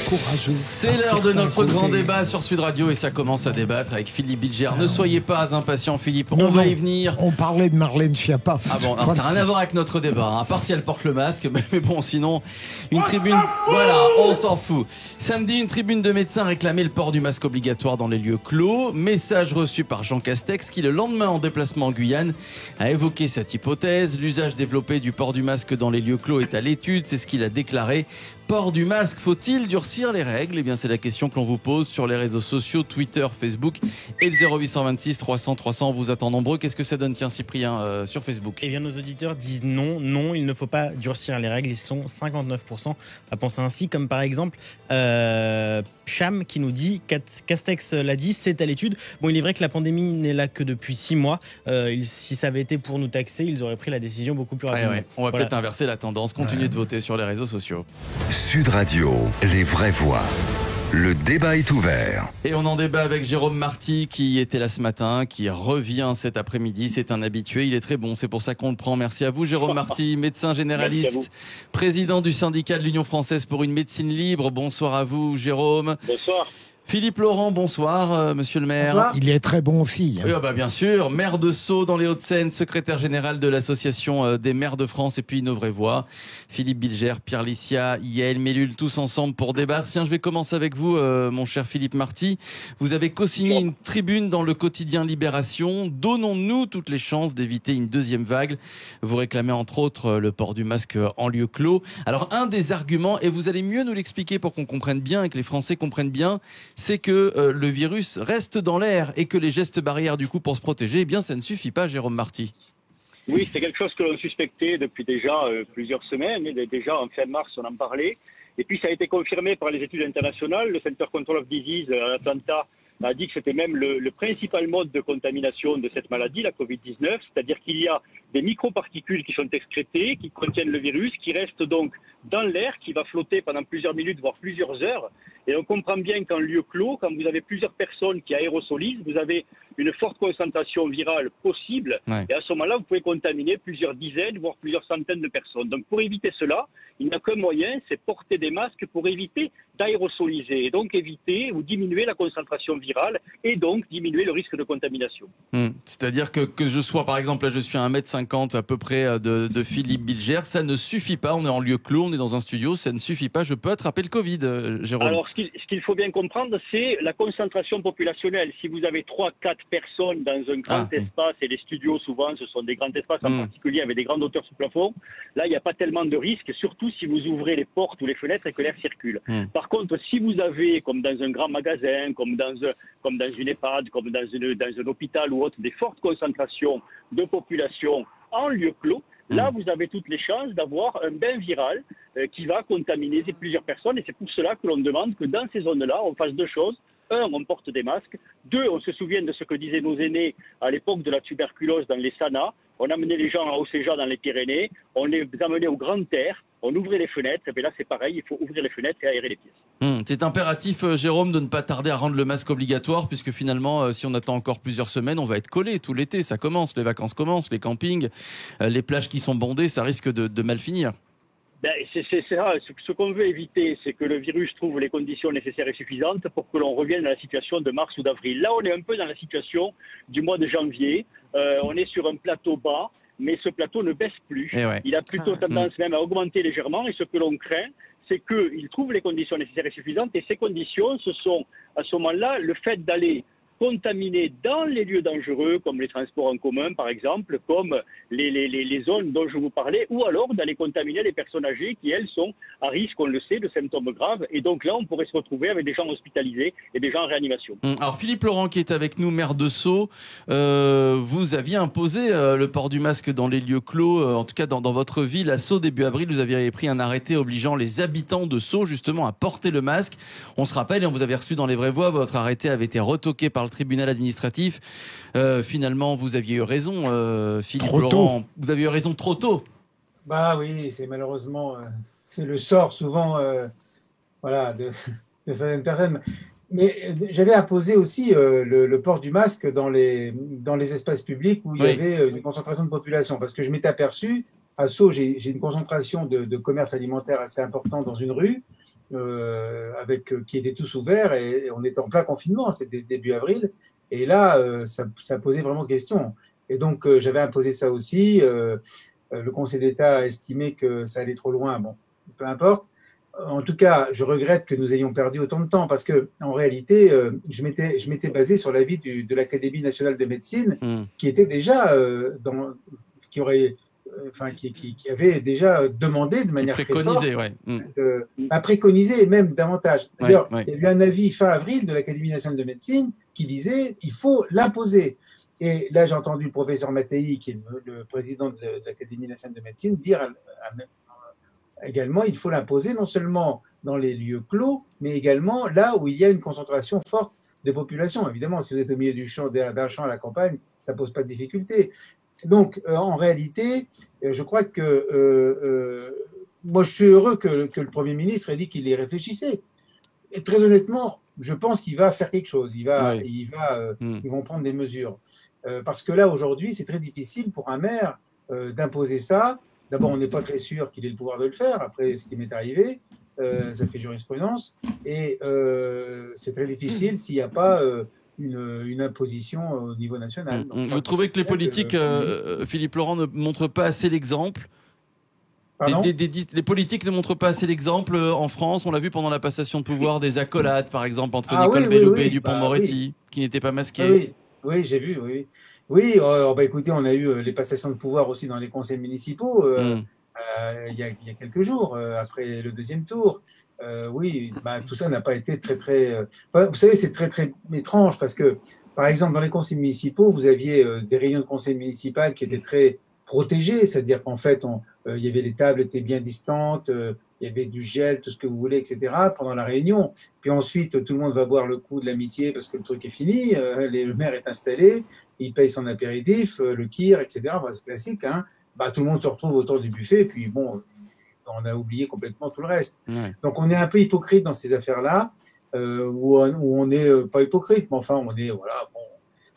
Courageux. C'est l'heure de notre grand débat sur Sud Radio et ça commence à débattre avec Philippe Bilger. Ne soyez pas impatient, Philippe, on va y venir. On parlait de Marlène Schiappa. Ah bon, alors, ça n'a rien à voir avec notre débat, hein, à part si elle porte le masque, mais bon, sinon, une tribune, voilà, on s'en fout. Samedi, une tribune de médecins réclamait le port du masque obligatoire dans les lieux clos. Message reçu par Jean Castex qui, le lendemain en déplacement en Guyane, a évoqué cette hypothèse. L'usage développé du port du masque dans les lieux clos est à l'étude, c'est ce qu'il a déclaré. Port du masque, faut-il durcir les règles? Eh bien, c'est la question que l'on vous pose sur les réseaux sociaux, Twitter, Facebook et le 0826 300 300. On vous attend nombreux. Qu'est-ce que ça donne, tiens, Cyprien, sur Facebook? Eh bien, nos auditeurs disent non, il ne faut pas durcir les règles. Ils sont 59% à penser ainsi, comme par exemple Cham qui nous dit, Castex l'a dit, c'est à l'étude. Bon, il est vrai que la pandémie n'est là que depuis 6 mois. Si ça avait été pour nous taxer, ils auraient pris la décision beaucoup plus rapidement. Ouais. On va peut-être inverser la tendance. Continuez de voter sur les réseaux sociaux. Sud Radio, les vraies voix. Le débat est ouvert. Et on en débat avec Jérôme Marty qui était là ce matin, qui revient cet après-midi. C'est un habitué, il est très bon, c'est pour ça qu'on le prend. Merci à vous Jérôme Marty, médecin généraliste, président du syndicat de l'Union française pour une médecine libre. Bonsoir à vous Jérôme. Bonsoir. Philippe Laurent, bonsoir, monsieur le maire. Bonsoir. Il est très bon aussi. Oui, bien sûr, maire de Sceaux dans les Hauts-de-Seine, secrétaire général de l'association des maires de France et puis Nos Vraies Voix. Philippe Bilger, Pierre Licia, Yael Mellul, tous ensemble pour débattre. Tiens, je vais commencer avec vous, mon cher Philippe Marty. Vous avez co-signé une tribune dans le quotidien Libération. Donnons-nous toutes les chances d'éviter une deuxième vague. Vous réclamez entre autres le port du masque en lieu clos. Alors, un des arguments, et vous allez mieux nous l'expliquer pour qu'on comprenne bien et que les Français comprennent bien, c'est que le virus reste dans l'air et que les gestes barrières du coup pour se protéger, eh bien ça ne suffit pas, Jérôme Marty. Oui, c'est quelque chose que l'on suspectait depuis déjà plusieurs semaines. Déjà en fin mars, on en parlait. Et puis ça a été confirmé par les études internationales. Le Center Control of Disease à Atlanta a dit que c'était même le principal mode de contamination de cette maladie, la Covid-19. C'est-à-dire qu'il y a des microparticules qui sont excrétées, qui contiennent le virus, qui restent donc dans l'air, qui va flotter pendant plusieurs minutes, voire plusieurs heures. Et on comprend bien qu'en lieu clos, quand vous avez plusieurs personnes qui aérosolisent, vous avez une forte concentration virale possible. Ouais. Et à ce moment-là, vous pouvez contaminer plusieurs dizaines, voire plusieurs centaines de personnes. Donc pour éviter cela, il n'y a qu'un moyen, c'est porter des masques pour éviter d'aérosoliser. Et donc éviter ou diminuer la concentration virale et donc diminuer le risque de contamination. C'est-à-dire que je sois, par exemple, là je suis à 1m50 à peu près de Philippe Bilger, ça ne suffit pas. On est en lieu clos, on est dans un studio, ça ne suffit pas. Je peux attraper le Covid, Jérôme. Alors, ce qu'il faut bien comprendre, c'est la concentration populationnelle. Si vous avez 3-4 personnes dans un grand espace, et les studios, souvent, ce sont des grands espaces, en particulier avec des grandes hauteurs sous plafond, là, il n'y a pas tellement de risques, surtout si vous ouvrez les portes ou les fenêtres et que l'air circule. Par contre, si vous avez, comme dans un grand magasin, comme dans une EHPAD, comme dans un hôpital ou autre, des fortes concentrations de population en lieu clos, là, vous avez toutes les chances d'avoir un bain viral qui va contaminer plusieurs personnes. Et c'est pour cela que l'on demande que dans ces zones-là, on fasse deux choses. Un, on porte des masques. Deux, on se souvient de ce que disaient nos aînés à l'époque de la tuberculose dans les sanas. On amenait les gens à Océja dans les Pyrénées. On les amenait au grand air. On ouvrait les fenêtres. Et bien là, c'est pareil. Il faut ouvrir les fenêtres et aérer les pièces. C'est impératif, Jérôme, de ne pas tarder à rendre le masque obligatoire, puisque finalement, si on attend encore plusieurs semaines, on va être collé tout l'été. Ça commence, les vacances commencent, les campings, les plages qui sont bondées, ça risque de mal finir. C'est ça. Ce qu'on veut éviter, c'est que le virus trouve les conditions nécessaires et suffisantes pour que l'on revienne à la situation de mars ou d'avril. Là, on est un peu dans la situation du mois de janvier. On est sur un plateau bas, mais ce plateau ne baisse plus. Il a plutôt tendance même à augmenter légèrement. Et ce que l'on craint, c'est qu'il trouve les conditions nécessaires et suffisantes. Et ces conditions, ce sont à ce moment-là le fait d'aller contaminés dans les lieux dangereux, comme les transports en commun par exemple, comme les zones dont je vous parlais, ou alors d'aller contaminer les personnes âgées qui, elles, sont à risque, on le sait, de symptômes graves. Et donc là, on pourrait se retrouver avec des gens hospitalisés et des gens en réanimation. Alors Philippe Laurent, qui est avec nous, maire de Sceaux, vous aviez imposé le port du masque dans les lieux clos, en tout cas dans votre ville, à Sceaux début avril, vous aviez pris un arrêté obligeant les habitants de Sceaux justement à porter le masque. On se rappelle, et on vous avait reçu dans les vraies voix, votre arrêté avait été retoqué par le tribunal administratif. Finalement, vous aviez eu raison, Philippe Laurent. Vous avez eu raison trop tôt. Bah oui, c'est malheureusement c'est le sort souvent voilà, de certaines personnes. Mais j'avais imposé aussi le port du masque dans les espaces publics où il y avait une concentration de population, parce que je m'étais aperçu à Sceaux, j'ai une concentration de commerce alimentaire assez importante dans une rue, qui étaient tous ouverts et on était en plein confinement, c'était début avril. Et là, ça posait vraiment question. Et donc, j'avais imposé ça aussi. Le Conseil d'État a estimé que ça allait trop loin. Bon, peu importe. En tout cas, je regrette que nous ayons perdu autant de temps parce que, en réalité, je m'étais basé sur l'avis de l'Académie nationale de médecine, qui était déjà qui avait déjà demandé de manière très forte, à préconiser et même davantage. D'ailleurs, il y a eu un avis fin avril de l'Académie nationale de médecine qui disait il faut l'imposer. Et là, j'ai entendu le professeur Mattei, qui est le président de l'Académie nationale de médecine, dire également il faut l'imposer non seulement dans les lieux clos, mais également là où il y a une concentration forte de population. Évidemment, si vous êtes au milieu d'un champ à la campagne, ça ne pose pas de difficulté. Donc, en réalité, je crois que moi, je suis heureux que le Premier ministre ait dit qu'il y réfléchissait. Et très honnêtement, je pense qu'il va faire quelque chose. Ils vont prendre des mesures. Parce que là, aujourd'hui, c'est très difficile pour un maire d'imposer ça. D'abord, on n'est pas très sûr qu'il ait le pouvoir de le faire, après ce qui m'est arrivé. Ça fait jurisprudence. Et c'est très difficile s'il n'y a pas une imposition au niveau national. Donc, vous trouvez que les politiques, Philippe Laurent, ne montrent pas assez l'exemple ? Les politiques ne montrent pas assez l'exemple en France. On l'a vu pendant la passation de pouvoir des accolades, par exemple, entre Nicole Belloubet et Dupond-Moretti, qui n'étaient pas masqués. Oui, j'ai vu, oui. Oui, écoutez, on a eu les passations de pouvoir aussi dans les conseils municipaux il y a quelques jours, après le deuxième tour. Tout ça n'a pas été très... vous savez, c'est très étrange parce que, par exemple, dans les conseils municipaux, vous aviez des réunions de conseil municipal qui étaient très protégées, c'est-à-dire qu'en fait, il y avait les tables étaient bien distantes, il y avait du gel, tout ce que vous voulez, etc. pendant la réunion. Puis ensuite, tout le monde va boire le coup de l'amitié parce que le truc est fini, le maire est installé, il paye son apéritif, le kir, etc. C'est classique, hein. Tout le monde se retrouve autour du buffet, et puis bon, on a oublié complètement tout le reste. Ouais. Donc on est un peu hypocrite dans ces affaires-là, où on n'est pas hypocrite, mais enfin on est, voilà, bon.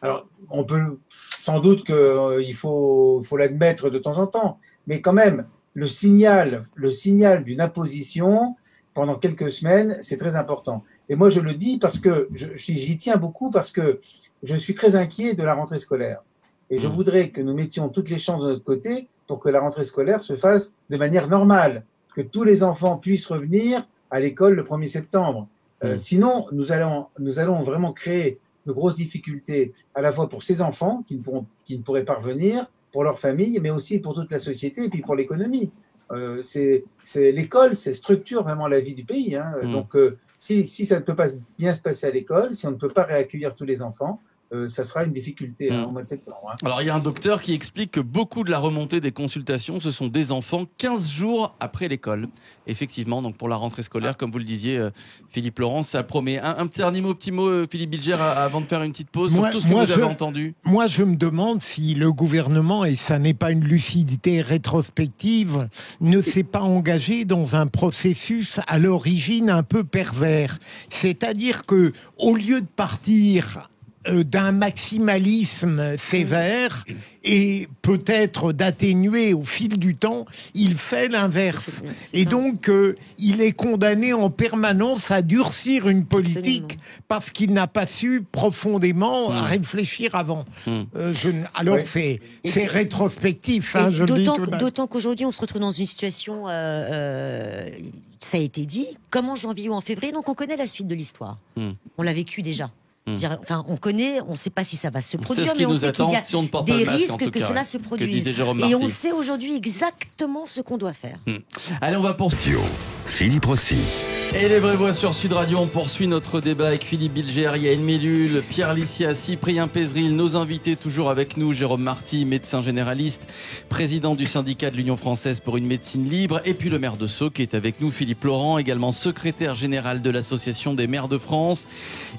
Alors on peut sans doute qu'il faut l'admettre de temps en temps, mais quand même, le signal d'une imposition pendant quelques semaines, c'est très important. Et moi je le dis parce que j'y tiens beaucoup, parce que je suis très inquiet de la rentrée scolaire. Et je voudrais que nous mettions toutes les chances de notre côté pour que la rentrée scolaire se fasse de manière normale, que tous les enfants puissent revenir à l'école le 1er septembre. Sinon, nous allons vraiment créer de grosses difficultés, à la fois pour ces enfants qui ne pourraient pas revenir, pour leur famille, mais aussi pour toute la société et puis pour l'économie. L'école, c'est structure vraiment la vie du pays, hein. Donc, si ça ne peut pas bien se passer à l'école, si on ne peut pas réaccueillir tous les enfants, ça sera une difficulté au mois de septembre. Hein. Alors, il y a un docteur qui explique que beaucoup de la remontée des consultations, ce sont des enfants 15 jours après l'école. Effectivement, donc pour la rentrée scolaire, comme vous le disiez, Philippe Laurent, ça promet. Un petit mot, Philippe Bilger, avant de faire une petite pause sur tout ce que vous avez entendu. Moi, je me demande si le gouvernement, et ça n'est pas une lucidité rétrospective, ne s'est pas engagé dans un processus à l'origine un peu pervers. C'est-à-dire que, au lieu de partir d'un maximalisme sévère et peut-être d'atténuer au fil du temps, il fait l'inverse. Et donc, il est condamné en permanence à durcir une politique parce qu'il n'a pas su profondément réfléchir avant. C'est rétrospectif. Hein, d'autant qu'aujourd'hui, on se retrouve dans une situation, ça a été dit, comme en janvier ou en février, donc on connaît la suite de l'histoire. On l'a vécu déjà. Enfin, on ne sait pas si ça va se produire, mais on sait qu'il y a des risques que cela se produise. Et on sait aujourd'hui exactement ce qu'on doit faire. Allez, on va poursuivre. Philippe Rossi. Et les vraies voix sur Sud Radio, on poursuit notre débat avec Philippe Bilger, Yael Mellul, Pierre Licia, Cyprien Pézeril, nos invités toujours avec nous, Jérôme Marty, médecin généraliste, président du syndicat de l'Union française pour une médecine libre, et puis le maire de Sceaux qui est avec nous, Philippe Laurent, également secrétaire général de l'Association des maires de France.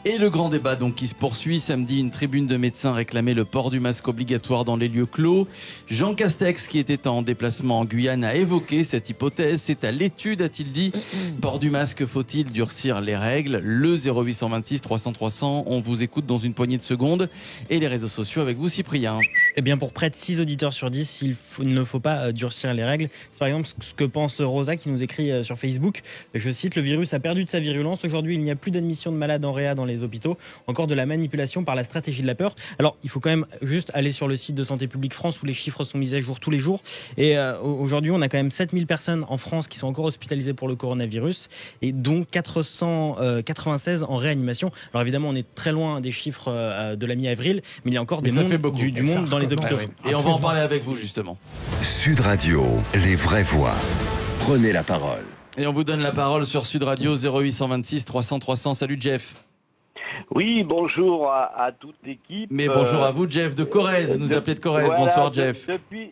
Et le grand débat donc qui se poursuit. Samedi, une tribune de médecins réclamait le port du masque obligatoire dans les lieux clos. Jean Castex, qui était en déplacement en Guyane, a évoqué cette hypothèse. C'est à l'étude, a-t-il dit. Port du masque, faut-il durcir les règles? Le 0826 300 300, on vous écoute dans une poignée de secondes. Et les réseaux sociaux avec vous, Cyprien. Eh bien, pour près de 6 auditeurs sur 10, il ne faut pas durcir les règles. C'est par exemple ce que pense Rosa qui nous écrit sur Facebook. Je cite, le virus a perdu de sa virulence. Aujourd'hui, il n'y a plus d'admission de malades en réa dans les hôpitaux. Encore de la manipulation par la stratégie de la peur. Alors, il faut quand même juste aller sur le site de Santé publique France où les chiffres sont mis à jour tous les jours. Et aujourd'hui, on a quand même 7000 personnes en France qui sont encore hospitalisées pour le coronavirus et dont 496 en réanimation. Alors évidemment, on est très loin des chiffres de la mi-avril, mais il y a encore du monde dans les hôpitaux. Et on va en parler avec vous justement. Sud Radio, les vraies voix. Prenez la parole. Et on vous donne la parole sur Sud Radio 0826 300 300. Salut Jeff. Oui, bonjour à toute l'équipe. Mais bonjour à vous Jeff de Corrèze, vous nous appelez de Corrèze. Voilà, bonsoir Jeff. Depuis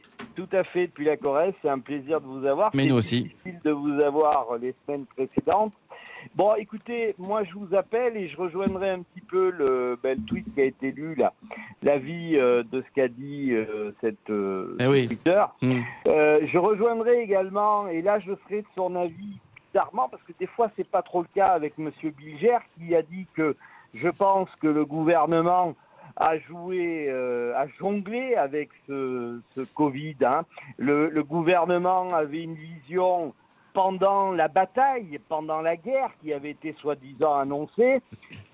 la Corrèze, c'est un plaisir de vous avoir. Mais nous aussi. C'est difficile de vous avoir les semaines précédentes. Bon, écoutez, moi je vous appelle et je rejoindrai un petit peu le tweet qui a été lu, l'avis de ce qu'a dit cette Twitter. Je rejoindrai également, et là je serai de son avis bizarrement, parce que des fois c'est pas trop le cas avec Monsieur Bilger, qui a dit que je pense que le gouvernement a jonglé avec ce Covid. Hein. Le gouvernement avait une vision pendant la bataille, pendant la guerre qui avait été soi-disant annoncée.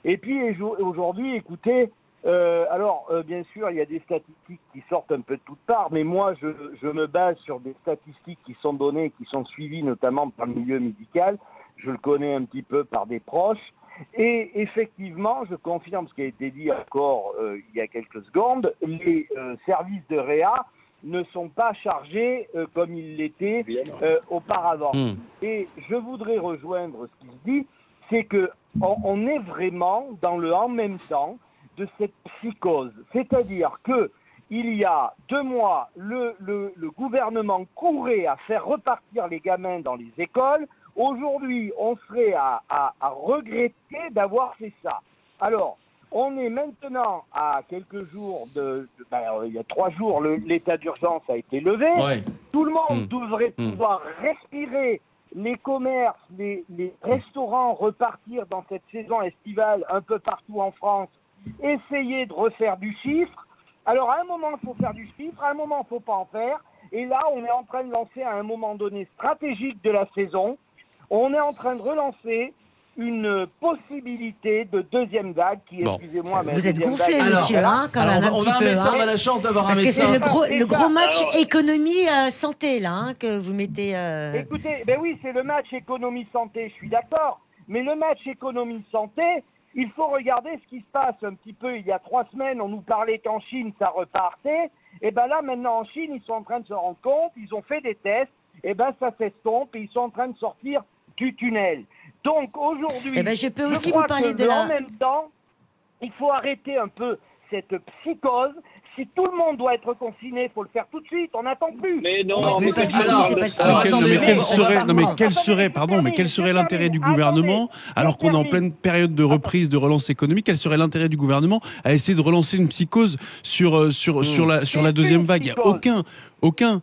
Et puis aujourd'hui, écoutez, bien sûr, il y a des statistiques qui sortent un peu de toutes parts, mais moi, je me base sur des statistiques qui sont données, qui sont suivies notamment par le milieu médical. Je le connais un petit peu par des proches. Et effectivement, je confirme ce qui a été dit encore il y a quelques secondes, les services de réa ne sont pas chargés comme ils l'étaient auparavant. Et je voudrais rejoindre ce qui se dit, c'est que on est vraiment dans le en même temps de cette psychose. C'est-à-dire que il y a 2 mois, le gouvernement courait à faire repartir les gamins dans les écoles. Aujourd'hui, on serait à regretter d'avoir fait ça. Alors, on est maintenant à quelques jours il y a 3 jours, l'état d'urgence a été levé. Ouais. Tout le monde devrait pouvoir respirer, les commerces, les restaurants repartir dans cette saison estivale un peu partout en France, essayer de refaire du chiffre. Alors, à un moment, il faut faire du chiffre, à un moment, il ne faut pas en faire. Et là, on est en train de lancer à un moment donné stratégique de la saison. On est en train de relancer une possibilité de deuxième vague qui, excusez-moi, mais vous êtes gonflé, monsieur, quand même un petit peu. On a la chance d'avoir un médecin. Parce que c'est le gros match économie-santé, là, que vous mettez... Écoutez, oui, c'est le match économie-santé, je suis d'accord. Mais le match économie-santé, il faut regarder ce qui se passe un petit peu. Il y a 3 semaines, on nous parlait qu'en Chine, ça repartait. Et là, maintenant, en Chine, ils sont en train de se rendre compte, ils ont fait des tests, ça s'estompe et ils sont en train de sortir du tunnel. Donc aujourd'hui, je peux aussi vous parler de en même temps, il faut arrêter un peu cette psychose. Si tout le monde doit être confiné, il faut le faire tout de suite. On n'attend plus. Mais non, quel serait l'intérêt du gouvernement, alors qu'on est en pleine période de reprise, de relance économique, quel serait l'intérêt du gouvernement à essayer de relancer une psychose sur la deuxième vague? Il n'y a aucun.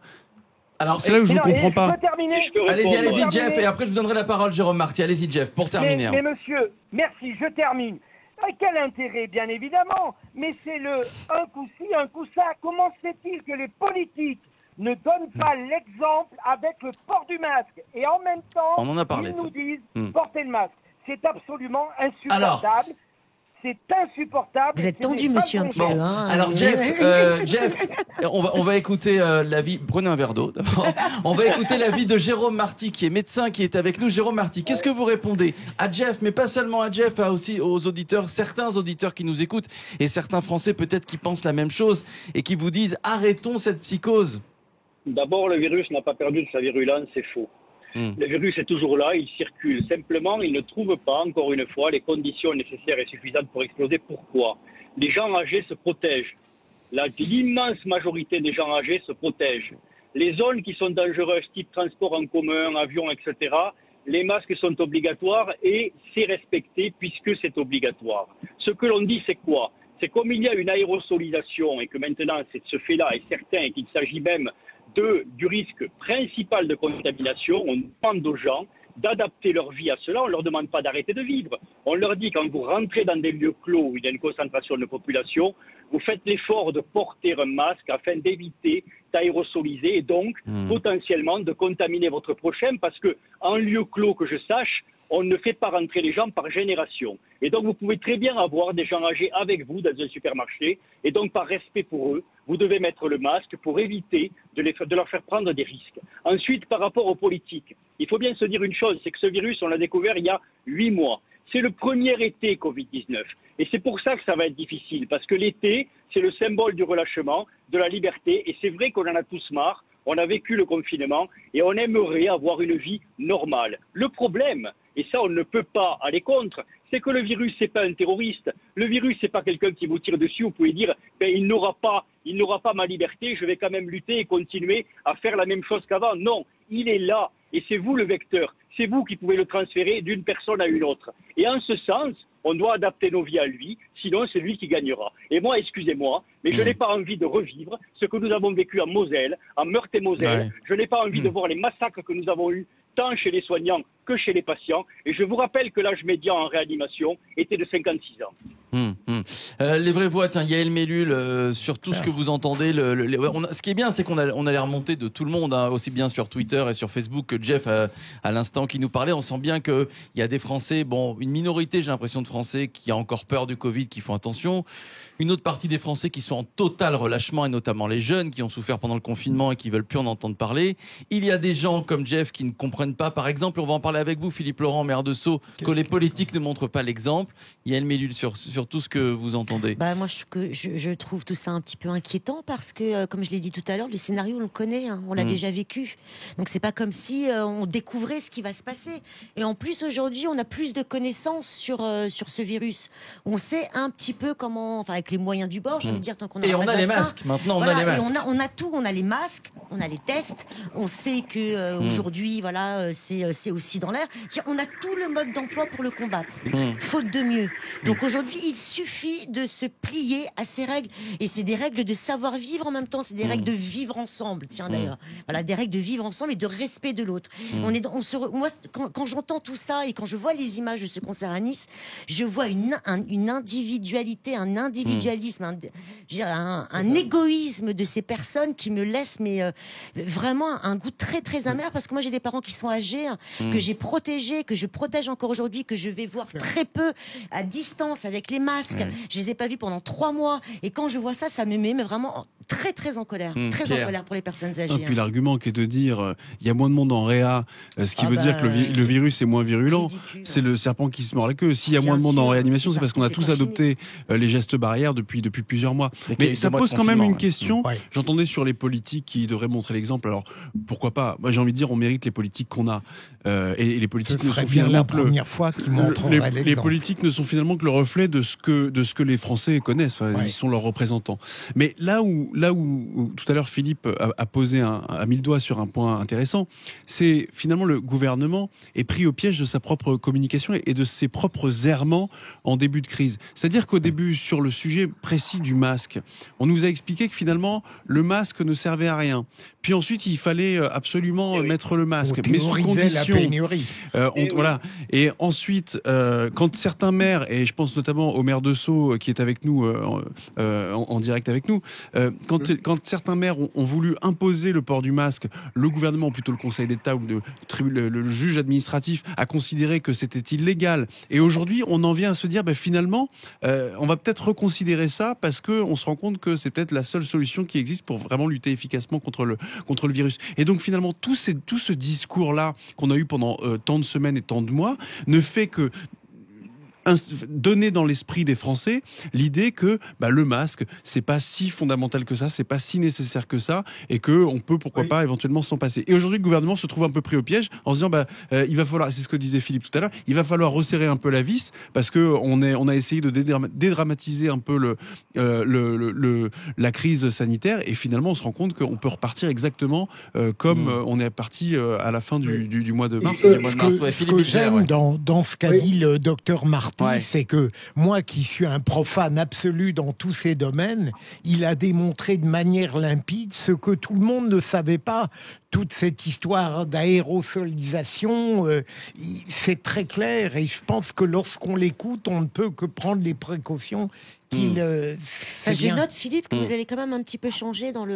Alors, c'est là où je ne comprends pas. Allez-y, Jeff, et après je vous donnerai la parole, Jérôme Marty. Allez-y, Jeff, pour terminer. Mais monsieur, merci, je termine. Quel intérêt, bien évidemment, mais c'est un coup ci, un coup ça. Comment se fait-il que les politiques ne donnent pas l'exemple avec le port du masque et en même temps, ils nous disent portez le masque? C'est absolument insupportable. C'est insupportable. Vous êtes tendu, monsieur, un petit peu. Alors, Jeff, on va écouter l'avis. Prenez un verre d'eau, d'abord. On va écouter l'avis de Jérôme Marty, qui est médecin, qui est avec nous. Jérôme Marty, qu'est-ce que vous répondez à Jeff, mais pas seulement à Jeff, aussi aux auditeurs, certains auditeurs qui nous écoutent, et certains Français peut-être qui pensent la même chose, et qui vous disent arrêtons cette psychose? D'abord, le virus n'a pas perdu de sa virulence, c'est faux. Le virus est toujours là, il circule. Simplement, il ne trouve pas, encore une fois, les conditions nécessaires et suffisantes pour exploser. Pourquoi? Les gens âgés se protègent. L'immense majorité des gens âgés se protègent. Les zones qui sont dangereuses, type transport en commun, avion, etc., les masques sont obligatoires et c'est respecté puisque c'est obligatoire. Ce que l'on dit, c'est quoi? C'est comme il y a une aérosolisation et que maintenant ce fait-là est certain et qu'il s'agit même du risque principal de contamination, on demande aux gens d'adapter leur vie à cela. On ne leur demande pas d'arrêter de vivre. On leur dit, quand vous rentrez dans des lieux clos où il y a une concentration de population, vous faites l'effort de porter un masque afin d'éviter d'aérosoliser et donc potentiellement de contaminer votre prochain, parce que en lieu clos, que je sache, on ne fait pas rentrer les gens par génération. Et donc, vous pouvez très bien avoir des gens âgés avec vous dans un supermarché. Et donc, par respect pour eux, vous devez mettre le masque pour éviter de leur faire prendre des risques. Ensuite, par rapport aux politiques, il faut bien se dire une chose, c'est que ce virus, on l'a découvert il y a 8 mois. C'est le premier été Covid-19. Et c'est pour ça que ça va être difficile. Parce que l'été, c'est le symbole du relâchement, de la liberté. Et c'est vrai qu'on en a tous marre. On a vécu le confinement et on aimerait avoir une vie normale. Le problème, et ça on ne peut pas aller contre, c'est que le virus c'est pas un terroriste. Le virus c'est pas quelqu'un qui vous tire dessus. Vous pouvez dire il n'aura pas ma liberté, je vais quand même lutter et continuer à faire la même chose qu'avant. Non, il est là et c'est vous le vecteur. C'est vous qui pouvez le transférer d'une personne à une autre. Et en ce sens, on doit adapter nos vies à lui, sinon c'est lui qui gagnera. Et moi, excusez-moi, mais je n'ai pas envie de revivre ce que nous avons vécu en Moselle, en Meurthe-et-Moselle. Ouais. Je n'ai pas envie de voir les massacres que nous avons eus, tant chez les soignants que chez les patients. Et je vous rappelle que l'âge médian en réanimation était de 56 ans. Les vraies voix, tiens, Yael Mellul, sur tout ce que vous entendez. Ce qui est bien, c'est qu'on a les remontées de tout le monde, hein, aussi bien sur Twitter et sur Facebook que Jeff, à l'instant, qui nous parlait. On sent bien qu'il y a des Français, une minorité, j'ai l'impression, de Français qui a encore peur du Covid, qui font attention. Une autre partie des Français qui sont en total relâchement, et notamment les jeunes qui ont souffert pendant le confinement et qui veulent plus en entendre parler. Il y a des gens comme Jeff qui ne comprennent pas. Par exemple, on va en parler avec vous, Philippe Laurent, maire de Sceaux, que les politiques ne montrent pas l'exemple. Yael Mellul, sur tout ce que vous entendez. Moi, je trouve tout ça un petit peu inquiétant parce que, comme je l'ai dit tout à l'heure, le scénario, on le connaît, hein, on l'a déjà vécu. Donc, c'est pas comme si on découvrait ce qui va se passer. Et en plus, aujourd'hui, on a plus de connaissances sur ce virus. On sait un petit peu comment, enfin, avec les moyens du bord, j'allais dire, tant qu'on a et on a les masques. Maintenant, on a les masques. On a tout. On a les masques, on a les tests. On sait que aujourd'hui, voilà, c'est aussi dans l'air. On a tout le mode d'emploi pour le combattre. Faute de mieux. Donc aujourd'hui, il suffit de se plier à ces règles. Et c'est des règles de savoir-vivre en même temps. C'est des règles de vivre ensemble. Tiens, d'ailleurs. Voilà, des règles de vivre ensemble et de respect de l'autre. Moi, quand j'entends tout ça et quand je vois les images de ce concert à Nice, je vois une individualité, un individualisme, un égoïsme de ces personnes qui me laisse vraiment un goût très très amer, parce que moi j'ai des parents qui sont âgés, que j'ai protégés, que je protège encore aujourd'hui, que je vais voir très peu à distance avec les masques. Je les ai pas vus pendant 3 mois et quand je vois ça, ça me met vraiment très très en colère, très en colère pour les personnes âgées. Et puis l'argument qui est de dire il y a moins de monde en réa, ce qui veut dire que le virus est moins virulent, c'est le serpent qui se mord la queue. S'il y a moins de monde en réanimation, c'est parce qu'on a tous adopté les gestes barrières depuis plusieurs mois. Mais ça pose quand même une question. J'entendais sur les politiques qui devraient montrer l'exemple. Alors pourquoi pas? Moi j'ai envie de dire, on mérite les politiques qu'on a. Et les politiques ne sont finalement la première fois qu'ils montrent les politiques ne sont finalement que le reflet de ce que les Français connaissent. Ils sont leurs représentants. Mais là où tout à l'heure Philippe a posé a mis le doigt sur un point intéressant, c'est finalement le gouvernement est pris au piège de sa propre communication et de ses propres errements en début de crise. C'est-à-dire qu'au début, sur le sujet précis du masque, on nous a expliqué que finalement le masque ne servait à rien. Puis ensuite, il fallait absolument mettre le masque, mais sous condition. Voilà. Et ensuite, quand certains maires, et je pense notamment au maire de Sceaux qui est avec nous en direct avec nous, quand certains maires ont voulu imposer le port du masque, le gouvernement, ou plutôt le Conseil d'État ou le juge administratif a considéré que c'était illégal. Et aujourd'hui, on en vient à se dire, finalement, on va peut-être reconsidérer ça parce que on se rend compte que c'est peut-être la seule solution qui existe pour vraiment lutter efficacement contre le virus. Et donc finalement, tout ce discours-là qu'on a eu pendant tant de semaines et tant de mois ne fait que donner dans l'esprit des Français l'idée que le masque c'est pas si fondamental que ça, c'est pas si nécessaire que ça, et que on peut pourquoi pas éventuellement s'en passer. Et aujourd'hui le gouvernement se trouve un peu pris au piège en se disant il va falloir, c'est ce que disait Philippe tout à l'heure, il va falloir resserrer un peu la vis parce que on a essayé de dédramatiser un peu la crise sanitaire, et finalement on se rend compte qu'on peut repartir exactement comme on est parti à la fin du mois de mars. Ce que j'aime dans ce qu'a dit le docteur Martin, partie, c'est que moi qui suis un profane absolu dans tous ces domaines, il a démontré de manière limpide ce que tout le monde ne savait pas. Toute cette histoire d'aérosolisation, c'est très clair et je pense que lorsqu'on l'écoute, on ne peut que prendre les précautions qu'il Je note, Philippe, que vous avez quand même un petit peu changé dans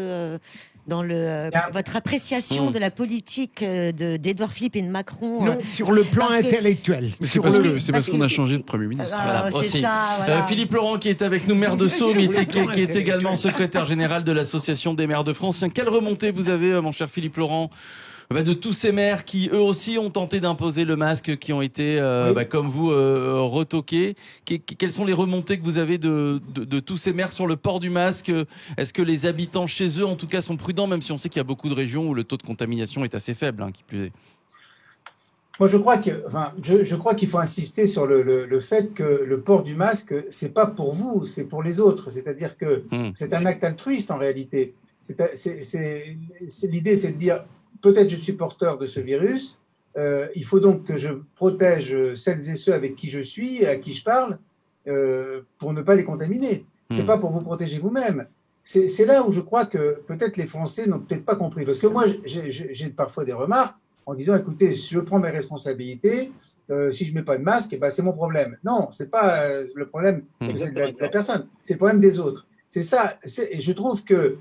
votre appréciation de la politique d'Édouard Philippe et de Macron. Non, sur le plan intellectuel. C'est parce qu'on a changé de Premier ministre. Philippe Laurent, qui est avec nous, maire de Sceaux, mais qui est également secrétaire général de l'Association des maires de France. Quelle remontée vous avez, mon cher Philippe Laurent, de tous ces maires qui, eux aussi, ont tenté d'imposer le masque, qui ont été, comme vous, retoqués. Quelles sont les remontées que vous avez de tous ces maires sur le port du masque? Est-ce que les habitants chez eux, en tout cas, sont prudents, même si on sait qu'il y a beaucoup de régions où le taux de contamination est assez faible, qui plus est? Moi, je crois qu'il faut insister sur le fait que le port du masque, c'est pas pour vous, c'est pour les autres. C'est-à-dire que c'est un acte altruiste, en réalité. L'idée, c'est de dire, peut-être je suis porteur de ce virus, il faut donc que je protège celles et ceux avec qui je suis et à qui je parle pour ne pas les contaminer. C'est pas pour vous protéger vous-même. C'est là où je crois que peut-être les Français n'ont peut-être pas compris. Parce que moi, j'ai parfois des remarques en disant, écoutez, si je prends mes responsabilités, si je mets pas de masque, c'est mon problème. Non, c'est pas le problème de la personne, c'est le problème des autres. C'est ça. Et je trouve que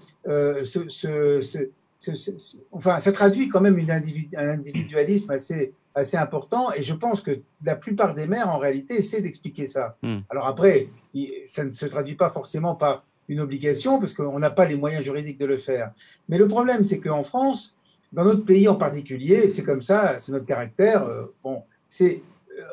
ça traduit quand même un individualisme assez important, et je pense que la plupart des maires, en réalité, essaient d'expliquer ça. Alors après, ça ne se traduit pas forcément par une obligation, parce qu'on n'a pas les moyens juridiques de le faire. Mais le problème, c'est qu'en France, dans notre pays en particulier, c'est comme ça, c'est notre caractère, c'est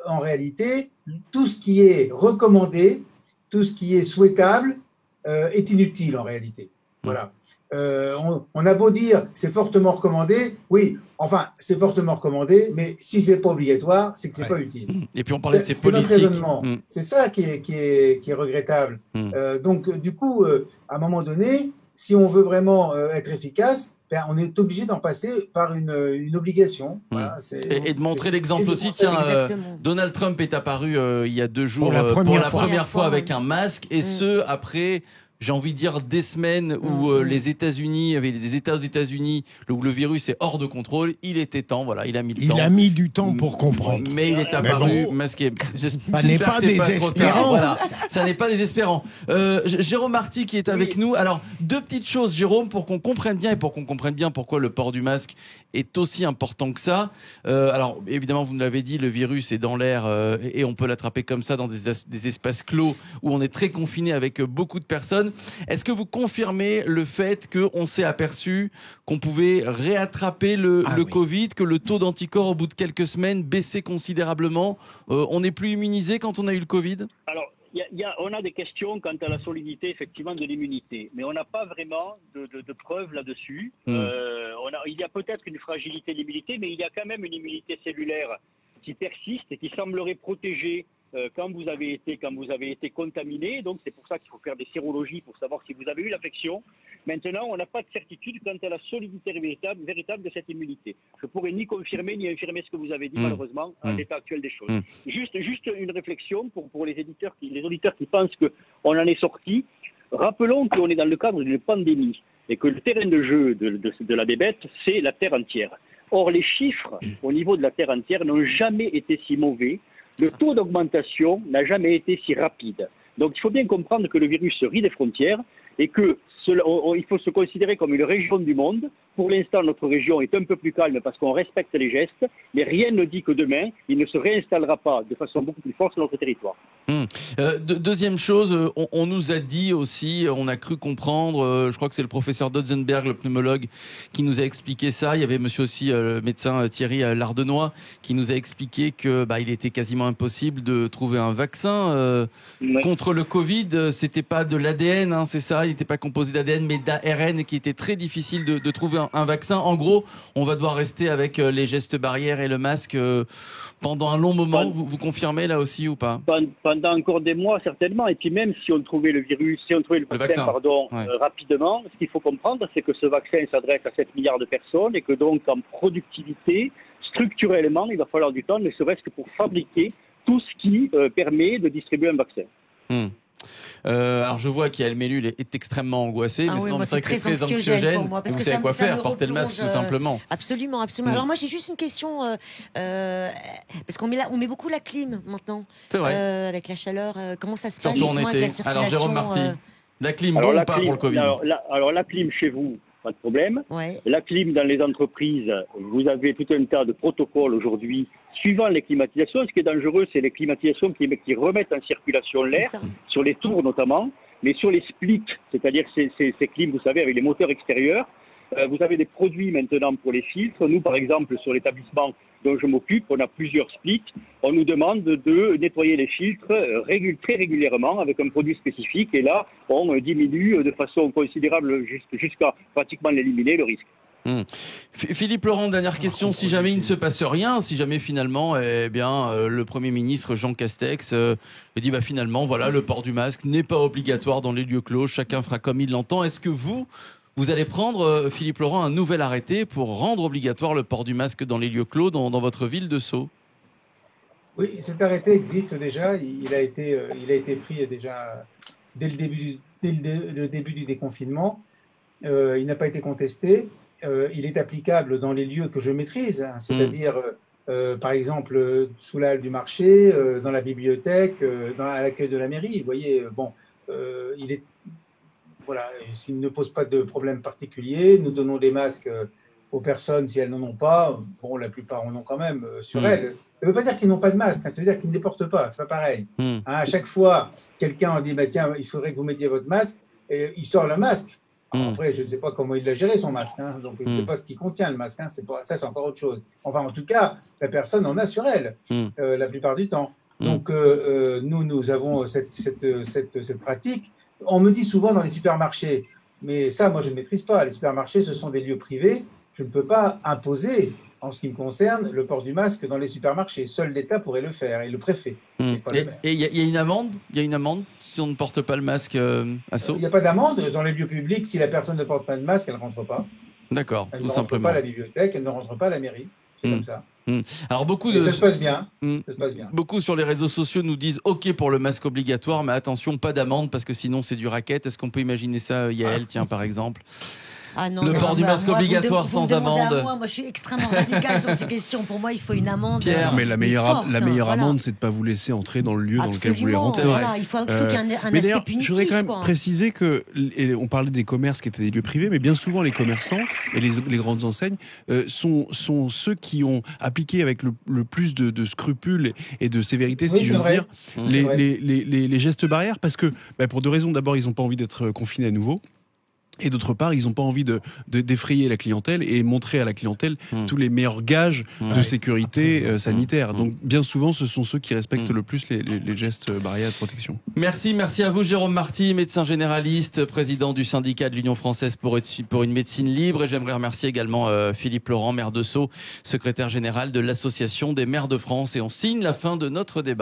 en réalité, tout ce qui est recommandé, tout ce qui est souhaitable, est inutile en réalité. Voilà. On a beau dire c'est fortement recommandé, oui, enfin c'est fortement recommandé, mais si c'est pas obligatoire, c'est que c'est pas utile. Et puis on parlait de ces politiques. C'est notre raisonnement. C'est ça qui est regrettable. Donc du coup, à un moment donné, si on veut vraiment être efficace, on est obligé d'en passer par une obligation. Voilà, et de montrer l'exemple aussi. Tiens, Donald Trump est apparu il y a 2 jours pour la première fois avec un masque, et ce après, j'ai envie de dire, des semaines où les États-Unis, il y avait des États aux États-Unis où le virus est hors de contrôle. Il était temps, voilà, il a mis le temps. Il a mis du temps pour comprendre. Mais il est apparu masqué. Ça n'est pas désespérant. Voilà, ça n'est pas désespérant. Jérôme Marty qui est avec nous. Alors, 2 petites choses, Jérôme, pour qu'on comprenne bien, et pour qu'on comprenne bien pourquoi le port du masque est aussi important que ça. Alors, évidemment, vous nous l'avez dit, le virus est dans l'air et on peut l'attraper comme ça dans des espaces clos où on est très confiné avec beaucoup de personnes. Est-ce que vous confirmez le fait qu'on s'est aperçu qu'on pouvait réattraper le Covid, que le taux d'anticorps au bout de quelques semaines baissait considérablement? On n'est plus immunisé quand on a eu le Covid? Alors, on a des questions quant à la solidité effectivement de l'immunité, mais on n'a pas vraiment de preuves là-dessus. Il y a peut-être une fragilité de l'immunité, mais il y a quand même une immunité cellulaire qui persiste et qui semblerait protéger quand vous avez été contaminé. Donc c'est pour ça qu'il faut faire des sérologies pour savoir si vous avez eu l'infection. Maintenant, on n'a pas de certitude quant à la solidité véritable de cette immunité. Je pourrais ni confirmer ni infirmer ce que vous avez dit, malheureusement, à l'état actuel des choses. Juste une réflexion pour les auditeurs qui pensent qu'on en est sorti. Rappelons qu'on est dans le cadre d'une pandémie et que le terrain de jeu de la bébête, c'est la Terre entière. Or, les chiffres au niveau de la Terre entière n'ont jamais été si mauvais. Le taux d'augmentation n'a jamais été si rapide. Donc, il faut bien comprendre que le virus se rit des frontières et que il faut se considérer comme une région du monde. Pour l'instant, notre région est un peu plus calme parce qu'on respecte les gestes, mais rien ne dit que demain, il ne se réinstallera pas de façon beaucoup plus forte sur notre territoire. Deuxième chose, on nous a dit aussi, on a cru comprendre, je crois que c'est le professeur Dotzenberg, le pneumologue, qui nous a expliqué ça. Il y avait monsieur aussi, le médecin Thierry Lardenois, qui nous a expliqué que il était quasiment impossible de trouver un vaccin contre le Covid. C'était pas de l'ADN, c'est ça, il n'était pas composé d'ADN, mais d'ARN, et qui était très difficile de trouver un vaccin. En gros, on va devoir rester avec les gestes barrières et le masque pendant un long moment. Vous confirmez là aussi ou pas? Pendant encore des mois, certainement. Et puis même si on trouvait le vaccin, rapidement, ce qu'il faut comprendre, c'est que ce vaccin s'adresse à 7 milliards de personnes et que donc en productivité, structurellement, il va falloir du temps, ne serait-ce que pour fabriquer tout ce qui permet de distribuer un vaccin. Alors je vois qu'Yael Mellul est extrêmement angoissé, mais moi, c'est très anxiogène. Pour moi, parce vous que savez quoi faire, me porter le masque tout replonge, simplement. Absolument, absolument. Alors moi j'ai juste une question, parce qu'on met beaucoup la clim maintenant. C'est vrai. Avec la chaleur, comment ça se passe surtout en justement été. avec la circulation? Alors Jérôme Marty, la clim, Alors, bon la ou pas clim, pour le Covid? alors la clim chez vous, pas de problème. Ouais. La clim dans les entreprises, vous avez tout un tas de protocoles aujourd'hui suivant les climatisations. Ce qui est dangereux, c'est les climatisations qui remettent en circulation l'air, sur les tours notamment, mais sur les splits, c'est-à-dire ces clims, vous savez, avec les moteurs extérieurs. Vous avez des produits maintenant pour les filtres. Nous, par exemple, sur l'établissement dont je m'occupe, on a plusieurs splits. On nous demande de nettoyer les filtres très régulièrement avec un produit spécifique. Et là, on diminue de façon considérable jusqu'à pratiquement l'éliminer, le risque. Philippe Laurent, dernière question. Si jamais il ne se passe rien, si jamais finalement, le Premier ministre Jean Castex dit finalement, voilà, le port du masque n'est pas obligatoire dans les lieux clos, chacun fera comme il l'entend. Est-ce que vous allez prendre, Philippe Laurent, un nouvel arrêté pour rendre obligatoire le port du masque dans les lieux clos dans votre ville de Sceaux? Oui, cet arrêté existe déjà. Il a été pris déjà dès le début du déconfinement. Il n'a pas été contesté. Il est applicable dans les lieux que je maîtrise, hein, c'est-à-dire, par exemple, sous la halle du marché, dans la bibliothèque, à l'accueil de la mairie. Vous voyez, voilà, s'il ne pose pas de problème particulier, nous donnons des masques aux personnes si elles n'en ont pas. Bon, la plupart en ont quand même sur elles. Ça ne veut pas dire qu'ils n'ont pas de masque, hein, ça veut dire qu'ils ne les portent pas. C'est pas pareil. Hein, à chaque fois, quelqu'un dit tiens, il faudrait que vous mettiez votre masque, et il sort le masque. Alors, après, je ne sais pas comment il a géré son masque, hein, donc je ne sais pas ce qui contient le masque. Hein, ça, c'est encore autre chose. Enfin, en tout cas, la personne en a sur elle la plupart du temps. Donc, nous avons cette pratique. On me dit souvent dans les supermarchés, mais ça, moi, je ne maîtrise pas. Les supermarchés, ce sont des lieux privés. Je ne peux pas imposer, en ce qui me concerne, le port du masque dans les supermarchés. Seul l'État pourrait le faire, et le préfet. Et il y a une amende? Il y a une amende si on ne porte pas le masque à Sceaux? Il n'y a pas d'amende. Dans les lieux publics, si la personne ne porte pas de masque, elle ne rentre pas. D'accord, tout simplement. Elle ne rentre pas à la bibliothèque, elle ne rentre pas à la mairie. C'est comme ça. Alors ça se passe bien. Ça se passe bien. Beaucoup sur les réseaux sociaux nous disent OK pour le masque obligatoire, mais attention, pas d'amende parce que sinon c'est du racket. Est-ce qu'on peut imaginer ça, Yael, tiens, par exemple? Ah non, le port du masque obligatoire sans amende. Moi, je suis extrêmement radicale sur ces questions. Pour moi, il faut une amende. Pierre, mais la meilleure amende, c'est de ne pas vous laisser entrer dans le lieu dans lequel vous voulez rentrer. Voilà, il faut qu'il y ait un aspect punitif. Je voudrais quand même préciser que, on parlait des commerces qui étaient des lieux privés, mais bien souvent les commerçants et les grandes enseignes sont ceux qui ont appliqué avec le plus de scrupules et de sévérité, si j'ose dire, les gestes barrières, parce que pour deux raisons. D'abord, ils n'ont pas envie d'être confinés à nouveau. Et d'autre part, ils n'ont pas envie d'effrayer la clientèle et montrer à la clientèle tous les meilleurs gages de sécurité sanitaire. Donc, bien souvent, ce sont ceux qui respectent le plus les gestes barrières de protection. Merci à vous, Jérôme Marty, médecin généraliste, président du syndicat de l'Union française pour une médecine libre. Et j'aimerais remercier également Philippe Laurent, maire de Sceaux, secrétaire général de l'Association des maires de France. Et on signe la fin de notre débat.